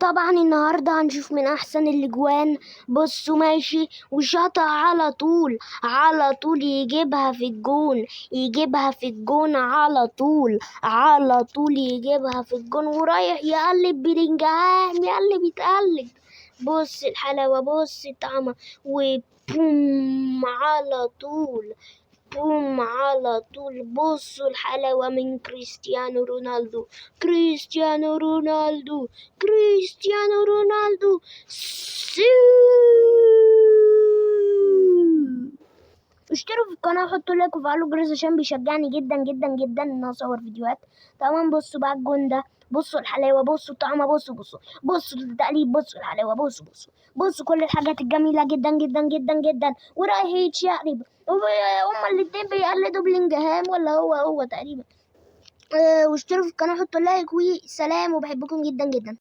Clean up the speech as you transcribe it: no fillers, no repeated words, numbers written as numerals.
طبعا النهارده هنشوف من احسن الاجوان. بصوا ماشي وشاطها على طول يجيبها في الجون، على طول يجيبها في الجون، ورايح يقلب بلينجهام يتقلب. بص الحلاوة، بص الطعمة، وبوم على طول، بصوا الحلاوة من كريستيانو رونالدو. سي. اشتركوا في القناة وحطوا لايك وفعلوا الجرس عشان بيشجعني جدا جدا جدا ان انا اصور فيديوهات. تمام. بصوا بقى الجون ده، بصوا الحلاوة، بصوا الطعمة، بصوا التقليب، بصوا الحلاوة، بصوا كل الحاجات الجميلة جدا جدا جدا جدا. ورايح يتشقلب، هما الاتنين بيقلدوا بلينجهام ولا هو تقريبا. واشتركوا في القناة وحطوا لايك، وسلام، وبحبكم جدا جدا.